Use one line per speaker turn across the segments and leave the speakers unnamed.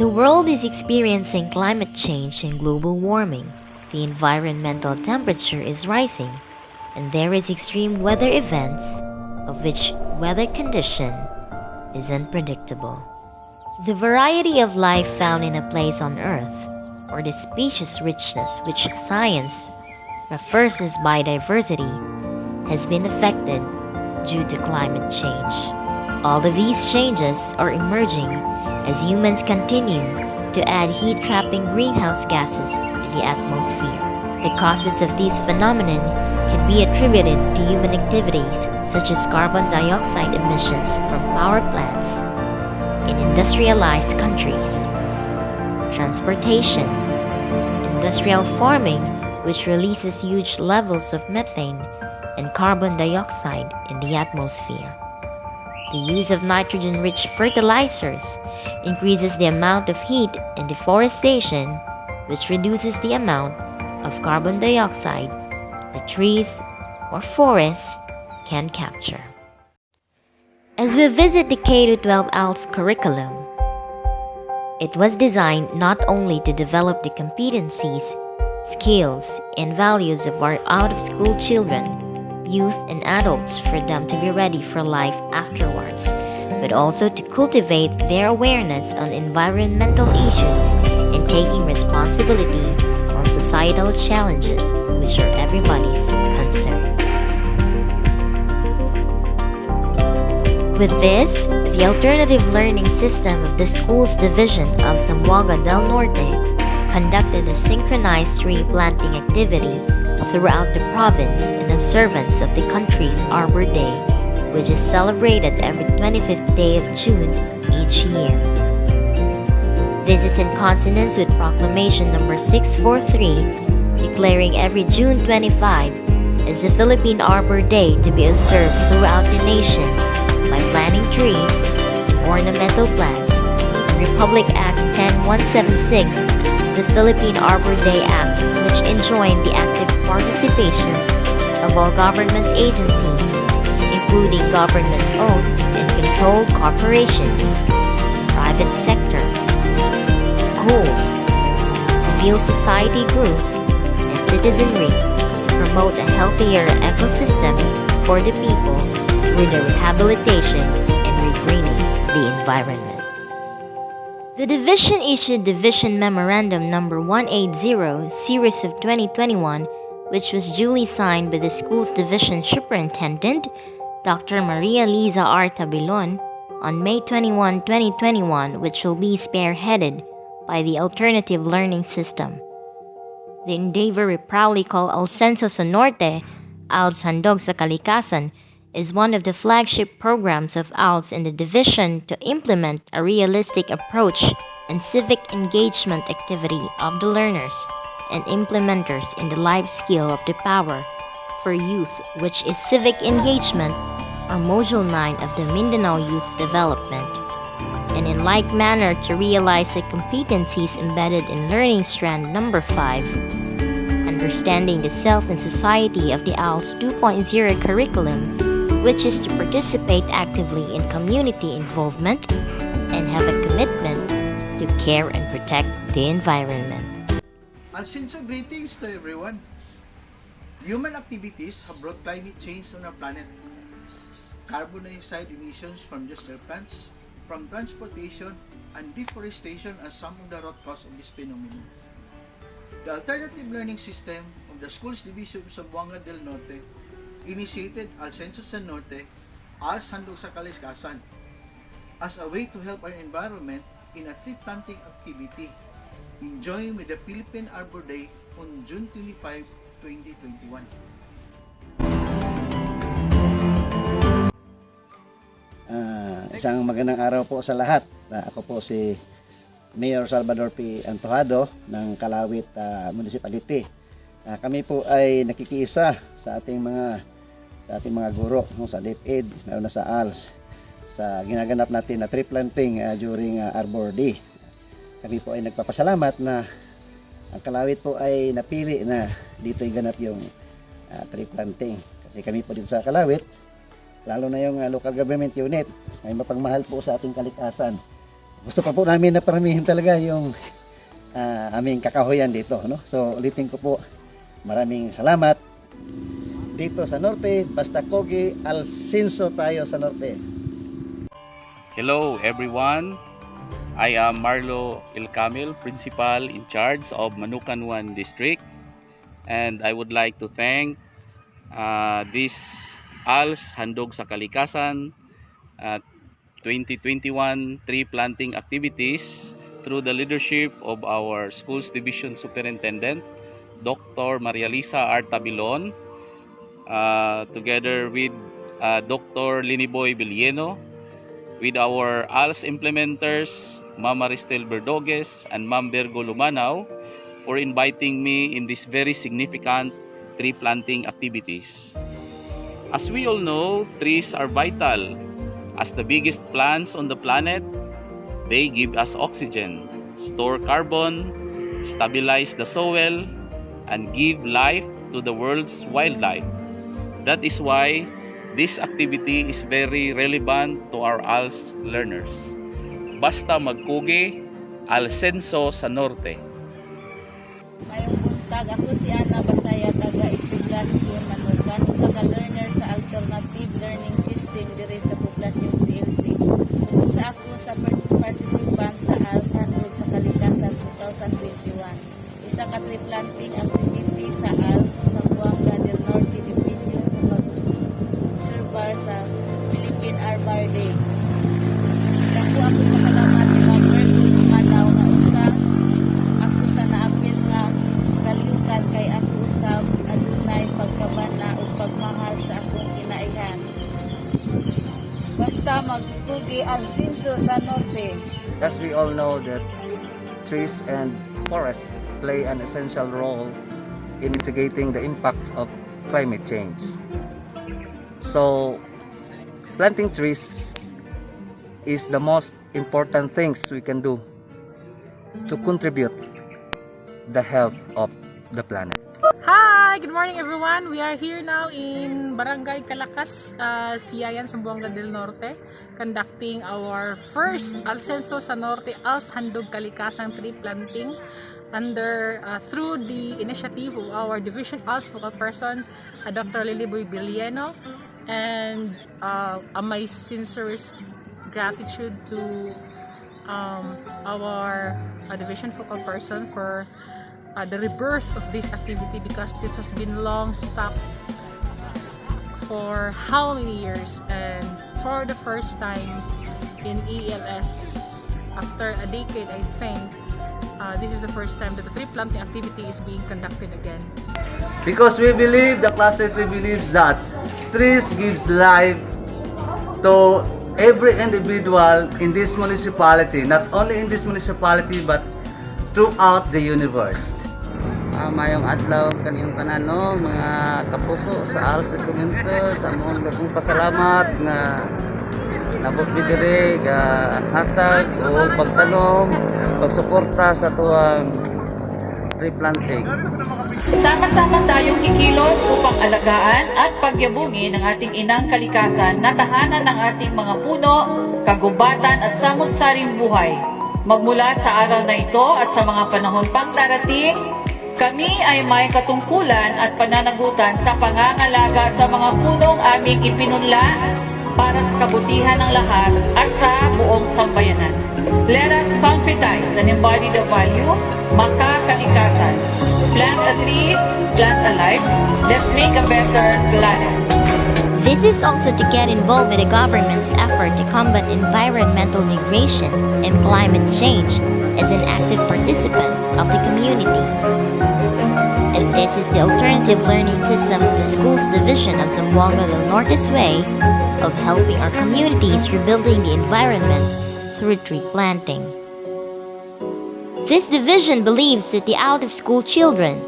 The world is experiencing climate change and global warming. The environmental temperature is rising, and there is extreme weather events of which weather condition is unpredictable. The variety of life found in a place on Earth, or the species richness which science refers as biodiversity, has been affected due to climate change. All of these changes are emerging as humans continue to add heat-trapping greenhouse gases to the atmosphere. The causes of these phenomenon can be attributed to human activities such as carbon dioxide emissions from power plants in industrialized countries, transportation, industrial farming, which releases huge levels of methane and carbon dioxide in the atmosphere. The use of nitrogen-rich fertilizers increases the amount of heat, and deforestation, which reduces the amount of carbon dioxide that trees or forests can capture. As we visit the K-12 ALS curriculum, it was designed not only to develop the competencies, skills, and values of our out-of-school children, youth, and adults for them to be ready for life afterwards, but also to cultivate their awareness on environmental issues and taking responsibility on societal challenges which are everybody's concern. With this, the alternative learning system of the school's division of Zamboanga del Norte conducted a synchronized tree planting activity throughout the province in observance of the country's Arbor Day, which is celebrated every 25th day of June each year. This is in consonance with Proclamation Number 643, declaring every June 25 as the Philippine Arbor Day to be observed throughout the nation by planting trees and ornamental plants, and Republic Act 10176, the Philippine Arbor Day Act, which enjoined the active participation of all government agencies, including government-owned and controlled corporations, private sector, schools, civil society groups, and citizenry to promote a healthier ecosystem for the people through the rehabilitation and regreening the environment. The division issued Division Memorandum Number 180, Series of 2021, which was duly signed by the school's division superintendent, Dr. Maria Liza R. Tabilon, on May 21, 2021, which will be spearheaded by the Alternative Learning System. The endeavor we proudly call ALSENSO sa Norte, ALS Handog sa Kalikasan, is one of the flagship programs of ALS in the division to implement a realistic approach and civic engagement activity of the learners and implementers in the life skill of the power for youth, which is civic engagement, or Module 9 of the Mindanao Youth Development, and in like manner to realize the competencies embedded in Learning Strand Number 5, understanding the self and society of the ALS 2.0 curriculum, which is to participate actively in community involvement and have a commitment to care and protect the environment.
ALSENSO greetings to everyone. Human activities have brought climate change on our planet. Carbon dioxide emissions from industrial plants, from transportation, and deforestation are some of the root cause of this phenomenon. The alternative learning system of the school's division of Zamboanga del Norte initiated ALSENSO sa Norte, ALS Handog sa Kalikasan, as a way to help our environment in a tree planting activity, enjoying with the Philippine Arbor Day on June 25, 2021.
Isang magandang araw po sa lahat. Ako po si Mayor Salvador P. Antojado ng Kalawit Municipality. Kami po ay nakikiisa sa ating mga guro sa DepEd, lalo na sa ALS, sa ginaganap natin na tree planting during Arbor Day. Kami po ay nagpapasalamat na ang Kalawit po ay napili na dito iganap yung tree planting. Kasi kami po dito sa Kalawit, lalo na yung local government unit, ay mapagmahal po sa ating kalikasan. gusto pa po namin na paramihin talaga yung aming kakahuyan dito, no? So ulitin ko po, maraming salamat. Dito sa Norte, basta kogi, ALSENSO tayo sa Norte.
Hello everyone, I am Marlo Ilcamil, Principal in charge of Manukanwan District, and I would like to thank this ALS Handog sa Kalikasan 2021 tree planting activities through the leadership of our Schools Division Superintendent, Dr. Maria Lisa Artabilon, together with Dr. Liniboy Villeno, with our ALS implementers, Mama Ristel Berdoges and Ma'am Virgo Lumanaw, for inviting me in this very significant tree planting activities. As we all know, trees are vital. As the biggest plants on the planet, they give us oxygen, store carbon, stabilize the soil, and give life to the world's wildlife. That is why this activity is very relevant to our ALS learners. Basta magkugi, ALSENSO sa Norte.
Mayong buntag, ako si Ana Basaya, taga-Poblasyon Manukan, usa ka learner sa Alternative Learning System diri sa Poblasyon CLC. Usa ako sa participant sa ALS Handog sa Kalikasan 2021. Isa ka tree planting activity sa ALS Zamboanga del Norte Division sa Philippine Arbor Day. Dako ako pasalamat ni Ma'am Virgo Lumanaw nga usa ako sa naapil nga kaliukan kay ako usab adunay pagkabana ug pagmahal sa akong kinaihan. Basta magkugi ALSENSO sa Norte.
As we all know that trees and forests play an essential role in mitigating the impact of climate change. So, planting trees is the most important things we can do to contribute the health of the planet.
Hi! Good morning everyone! We are here now in Barangay Calakas, Siayan, Zamboanga del Norte, conducting our first ALSENSO sa Norte ALS Handog Kalikasan tree planting through the initiative of our Division ALS focal person, Dr. Liliboy Villeno, and my sincerest gratitude to our division focal person for the rebirth of this activity, because this has been long stuck for how many years, and for the first time in ALS after a decade, I think this is the first time that the tree planting activity is being conducted again.
Because we believe, the class 3 believes that trees gives life to every individual in this municipality, not only in this municipality but throughout the universe.
Mayong adlaw kaniyong tanan, no, mga kapuso sa ALS implementer, sa among dagong pasalamat nga nabot mi diri ga hatag o pagtanom, pagsuporta sa tuwang tree planting.
Sama-sama tayong kikilos upang alagaan at pagyabungin ang ating inang kalikasan na tahanan ng ating mga puno, kagubatan at samot-saring buhay. Magmula sa araw na ito at sa mga panahon pang darating, kami ay may katungkulan at pananagutan sa pangangalaga sa mga punong aming ipinunla para sa kabutihan ng lahat at sa buong sambayanan. Let us concretize and embody the value, makakalikasan. Plant a tree, plant a life. Let's make a better planet.
This is also to get involved with the government's effort to combat environmental degradation and climate change as an active participant of the community. And this is the alternative learning system of the Schools Division of Zamboanga del Norte's way of helping our communities rebuilding the environment through tree planting. This division believes that the out-of-school children,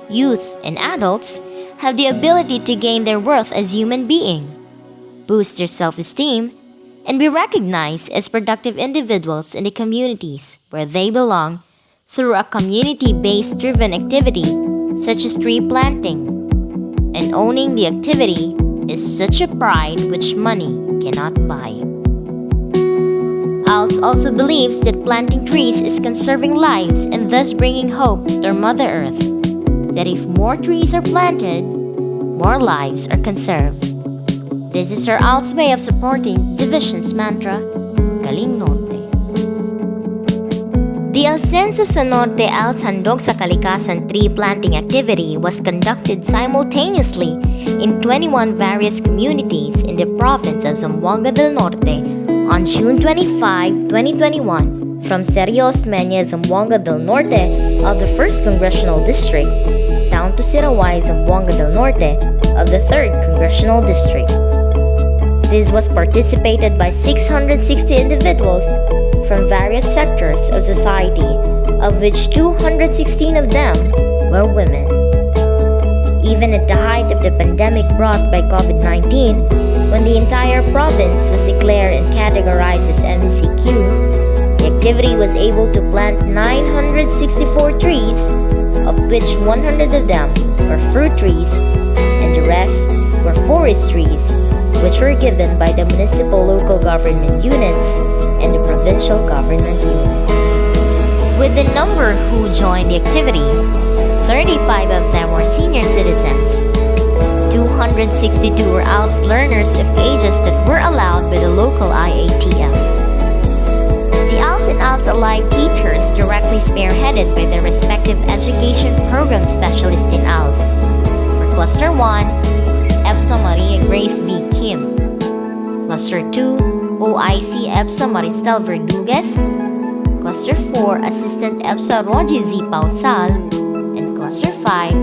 youth, and adults have the ability to gain their worth as human beings, boost their self-esteem, and be recognized as productive individuals in the communities where they belong through a community-based driven activity such as tree planting. And owning the activity is such a pride which money cannot buy. ALS also believes that planting trees is conserving lives and thus bringing hope to Mother Earth. That if more trees are planted, more lives are conserved. This is our ALS way of supporting Division's mantra, Galing Norte. The ALSENSO sa Norte ALS Handog sa Kalikasan tree planting activity was conducted simultaneously in 21 various communities in the province of Zamboanga del Norte on June 25, 2021 from Serios Menya, Zamboanga del Norte of the 1st Congressional District down to Sirawai, Zamboanga del Norte of the 3rd Congressional District. This was participated by 660 individuals from various sectors of society, of which 216 of them were women. Even at the height of the pandemic brought by COVID-19, when the entire province was declared and categorized as MECQ, the activity was able to plant 964 trees, of which 100 of them were fruit trees, and the rest were forest trees, which were given by the municipal local government units and the provincial government unit. With the number who joined the activity, 35 of them were senior citizens. 262 were ALS learners of ages that were allowed by the local IATF. The ALS and ALS Alive teachers directly spearheaded by their respective education program specialists in ALS. For Cluster 1, EPSA Maria Grace B. Kim. Cluster 2, OIC EPSA Maristel Verdugues. Cluster 4, Assistant EPSA Rogie Z. Pausal. And Cluster 5,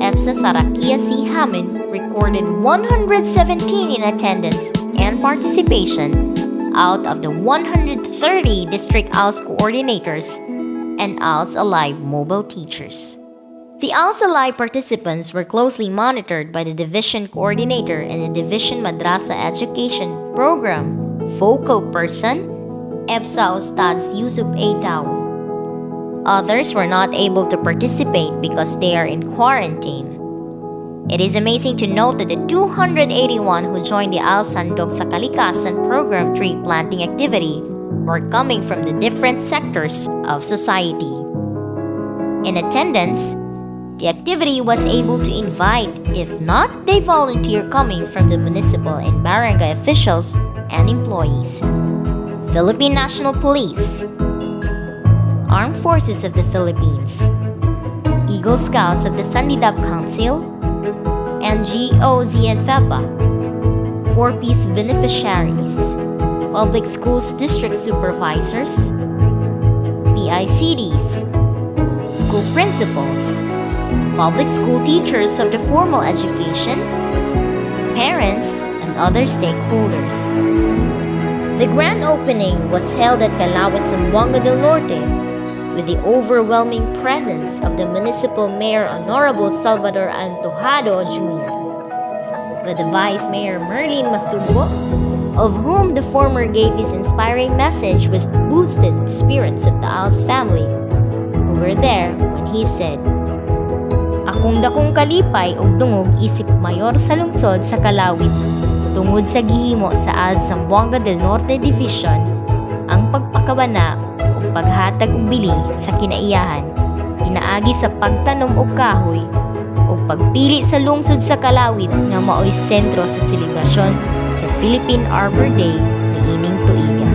EPSA Sarakia C. Hammond recorded 117 in attendance and participation out of the 130 district ALS coordinators and ALS Alive mobile teachers. The ALS Alive participants were closely monitored by the Division Coordinator and the Division Madrasa Education Program Focal Person, EPSA Ustads Yusuf A. Tao. Others were not able to participate because they are in quarantine. It is amazing to note that the 281 who joined the ALS Handog sa Kalikasan program tree planting activity were coming from the different sectors of society. In attendance, the activity was able to invite, if not, they volunteer coming from the municipal and barangay officials and employees. Philippine National Police, Armed Forces of the Philippines, Eagle Scouts of the Sandidab Council, NGOs and FEPA, 4-piece beneficiaries, Public Schools District Supervisors, PICDs, school principals, public school teachers of the formal education, parents, and other stakeholders. The grand opening was held at Kalawit, Zamboanga del Norte, with the overwhelming presence of the Municipal Mayor Honorable Salvador Antojado Jr., with the Vice Mayor Merlin Masugo, of whom the former gave his inspiring message which boosted the spirits of the ALS family, who were there when he said, "Akong dakong kalipay og dungog isip mayor sa lungsod sa Kalawit, tungod sa gihimo sa ALS Zamboanga del Norte Division, ang pagpakabana o paghatag og bili sa kinaiyahan, pinaagi sa pagtanom og kahoy o pagpili sa lungsod sa Kalawit nga maoy sentro sa selebrasyon sa Philippine Arbor Day niining tuiga."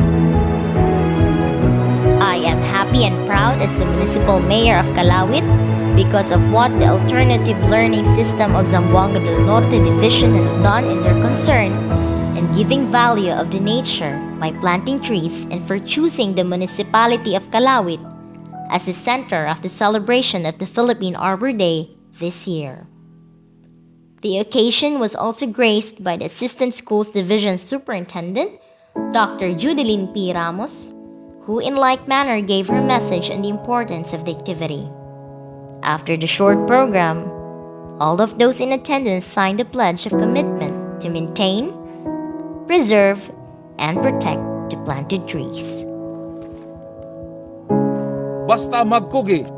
I am happy and proud as the Municipal Mayor of Kalawit because of what the Alternative Learning System of Zamboanga del Norte Division has done in their concern and giving value of the nature by planting trees, and for choosing the municipality of Kalawit as the center of the celebration of the Philippine Arbor Day this year. The occasion was also graced by the Assistant Schools Division Superintendent, Dr. Judeline P. Ramos, who in like manner gave her message on the importance of the activity. After the short program, all of those in attendance signed a pledge of commitment to maintain, preserve, and protect the planted trees.
Basta magkugi